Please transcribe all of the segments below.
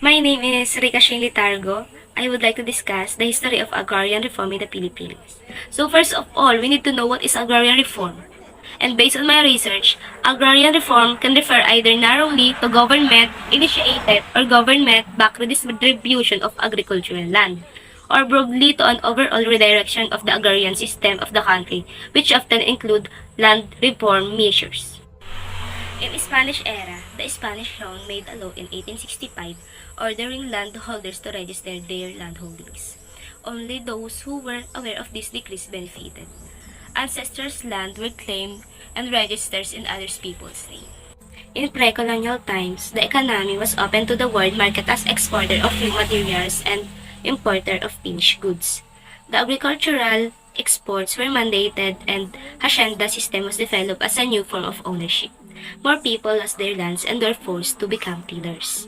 My name is Rica Letargo. I would like to discuss the history of agrarian reform in the Philippines. So first of all, we need to know what is agrarian reform. And based on my research, agrarian reform can refer either narrowly to government-initiated or government-backed redistribution of agricultural land, or broadly to an overall redirection of the agrarian system of the country, which often include land reform measures. In Spanish era, the Spanish crown made a law in 1865 ordering landholders to register their landholdings. Only those who were aware of this decrease benefited. Ancestors' land were claimed and registered in other people's name. In pre-colonial times, the economy was open to the world market as exporter of raw materials and importer of finished goods. The agricultural exports were mandated and hacienda system was developed as a new form of ownership. More people lost their lands and were forced to become tillers.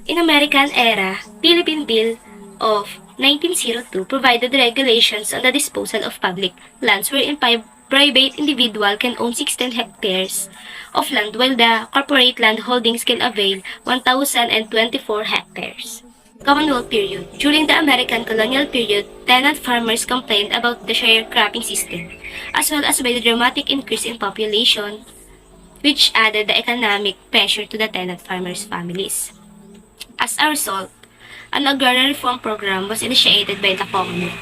In American era, Philippine Bill of 1902 provided regulations on the disposal of public lands wherein private individual can own 16 hectares of land while the corporate land holdings can avail 1,024 hectares. Commonwealth period. During the American colonial period, tenant farmers complained about the sharecropping system, as well as by the dramatic increase in population, which added the economic pressure to the tenant farmers' families. As a result, an agrarian reform program was initiated by the Commonwealth.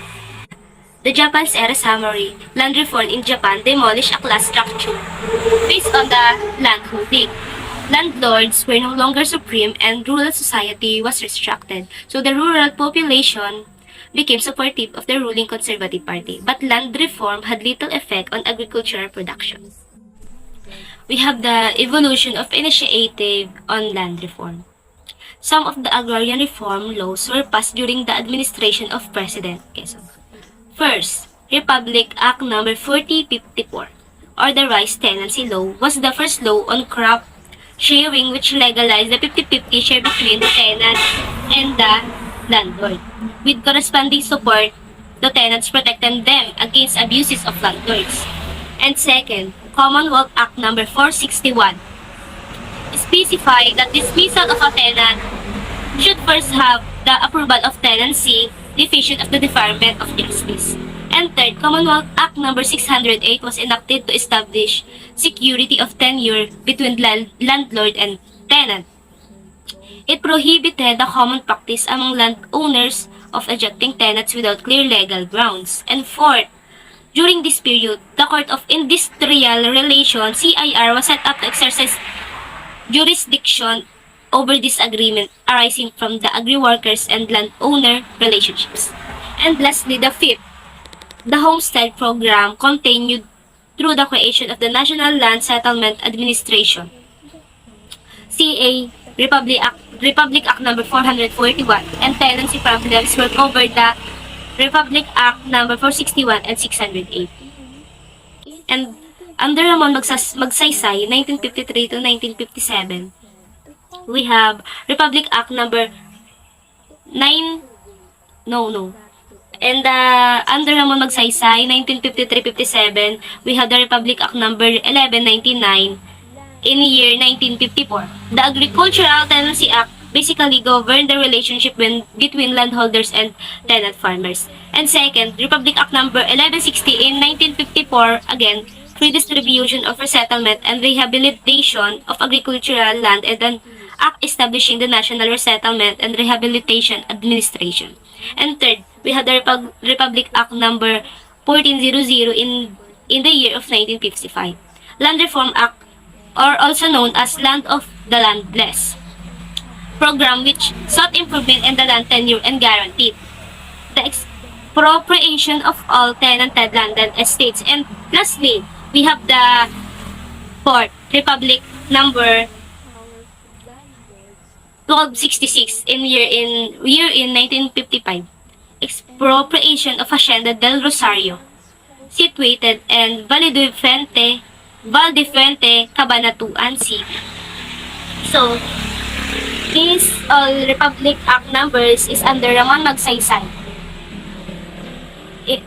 The Japan's era summary, land reform in Japan demolished a class structure based on the landholding. Landlords were no longer supreme and rural society was restricted, so the rural population became supportive of the ruling Conservative Party, but land reform had little effect on agricultural production. We have the evolution of initiative on land reform. Some of the agrarian reform laws were passed during the administration of President Quezon. First, Republic Act No. 4054, or the Rice Tenancy Law, was the first law on crop sharing which legalized the 50-50 share between the tenant and the landlord. With corresponding support, the tenants protected them against abuses of landlords. And second, Commonwealth Act No. 461 specified that dismissal of a tenant should first have the approval of tenancy division of the Department of Justice. And third, Commonwealth Act No. 608 was enacted to establish security of tenure between landlord and tenant. It prohibited the common practice among landowners of ejecting tenants without clear legal grounds. And fourth, during this period, the Court of Industrial Relations (CIR) was set up to exercise jurisdiction over disagreement arising from the agri-workers and landowner relationships. And lastly, the fifth, the Homestead Program continued through the creation of the National Land Settlement Administration, CA Republic Act No. 441, and tenancy problems were covered the Republic Act No. 461 and 608. And under Ramon Magsaysay, 1953 to 1957, we have Republic Act No. 9, and under Ramon Magsaysay, 1953-57, we have the Republic Act No. 1199 in the year 1954. The Agricultural Tenancy Act basically governed the relationship between landholders and tenant farmers. And second, Republic Act No. 1160 in 1954, again, free distribution of resettlement and rehabilitation of agricultural land, and an act establishing the National Resettlement and Rehabilitation Administration. And third, we have the Republic Act No. 1400 in the year of 1955. Land Reform Act, or also known as Land of the Landless program, which sought improvement in the land tenure and guaranteed the expropriation of all tenanted land and estates. And lastly, we have the fourth, Republic No. 1266 in year in 1955. Expropriation of Hacienda del Rosario, situated in Valdefrente, Cabanatuan City. So, these all Republic Act numbers is under Ramon Magsaysay.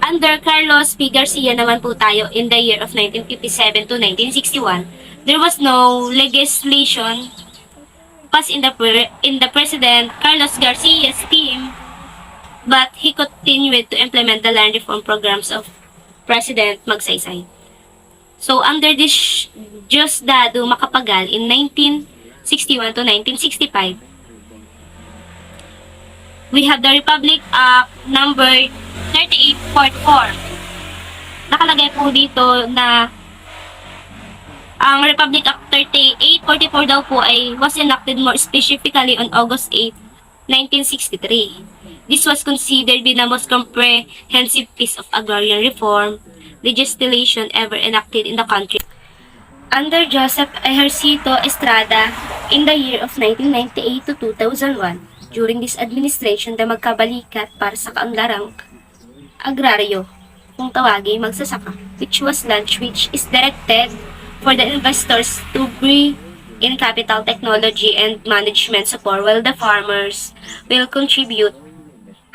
Under Carlos P. Garcia naman po tayo in the year of 1957 to 1961. There was no legislation passed in the President Carlos Garcia's team, but he continued to implement the land reform programs of President Magsaysay. So, under this Diosdado Macapagal in 1961 to 1965, we have the Republic Act number 3844. Nakalagay po dito na ang Republic Act 3844 daw po ay was enacted more specifically on August 8, 1963. This was considered be the most comprehensive piece of agrarian reform legislation ever enacted in the country. Under Joseph Ejercito Estrada in the year of 1998 to 2001, during this administration na magkabalikat para sa kaunlarang agraryo, kung tawagin magsasaka, which was launched, which is directed for the investors to bring in capital, technology, and management support, while the farmers will contribute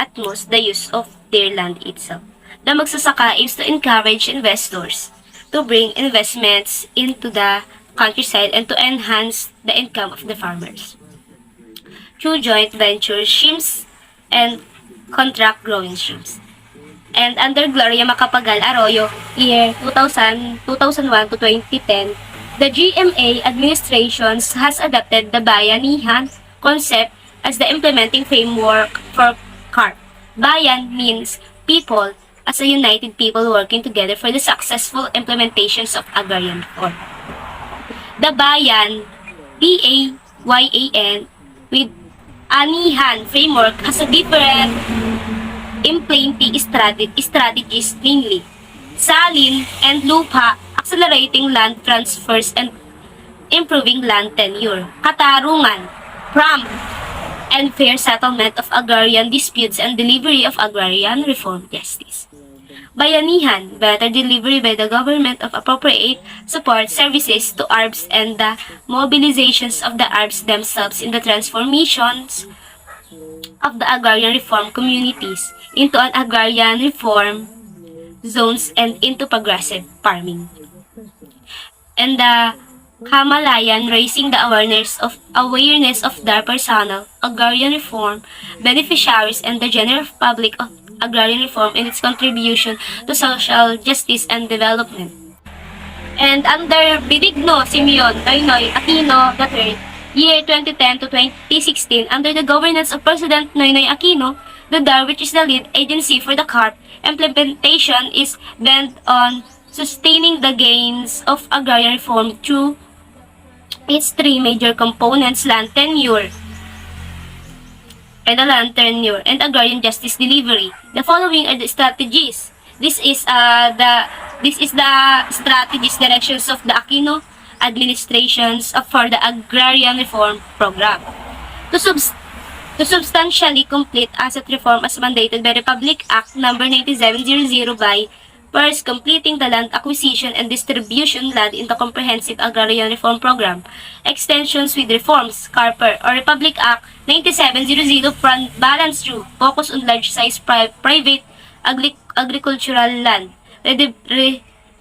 at most the use of their land itself. The magsasaka aims to encourage investors to bring investments into the countryside and to enhance the income of the farmers through joint venture schemes and contract growing schemes. And under Gloria Macapagal Arroyo, year 2001 to 2010, the GMA administrations has adopted the Bayanihan concept as the implementing framework for CARP. Bayan means people, as a united people working together for the successful implementations of agrarian reform. The Bayan, B-A-Y-A-N, with Anihan framework has a different implementing strategies, namely salin and lupa, accelerating land transfers and improving land tenure, katarungan, prompt and fair settlement of agrarian disputes and delivery of agrarian reform justice. Bayanihan, better delivery by the government of appropriate support services to ARBs and the mobilizations of the ARBs themselves in the transformations of the agrarian reform communities into an agrarian reform zones and into progressive farming. And the Kamalayan, raising the awareness of the personal agrarian reform beneficiaries and the general public of agrarian reform in its contribution to social justice and development. And under Benigno Simeon Noynoy Aquino III, year 2010 to 2016, under the governance of President Noynoy Aquino, the DAR, which is the lead agency for the CARP implementation, is bent on sustaining the gains of agrarian reform through its three major components: land tenure, and agrarian justice delivery. The following are the strategies. This is the strategies directions of the Aquino administrations for the agrarian reform program. To substantially complete asset reform as mandated by Republic Act number 9700 by first, completing the land acquisition and distribution land in the Comprehensive Agrarian Reform Program. Extensions with reforms, CARPER, or Republic Act 9700 balance through focus on large-size private agricultural land.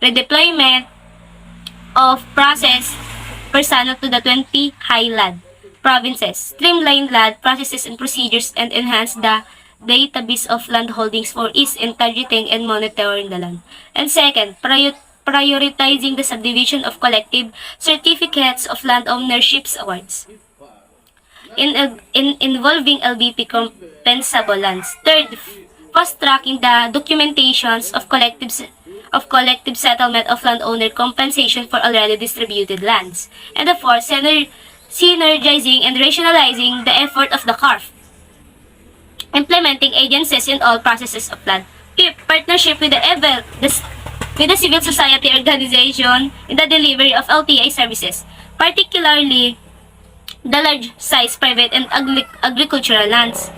Redeployment of process personnel to the 20 highland provinces. Streamline land processes and procedures and enhance the database of land holdings for ease in targeting and monitoring the land. And second, prioritizing the subdivision of collective certificates of land ownerships awards in involving LBP compensable lands. Third, fast-tracking the documentations of collective settlement of landowner compensation for already distributed lands. And the fourth, synergizing and rationalizing the effort of the CARF, implementing agencies in all processes of land. Fifth, partnership with the civil society organization in the delivery of LTI services, particularly the large-size private and agricultural lands.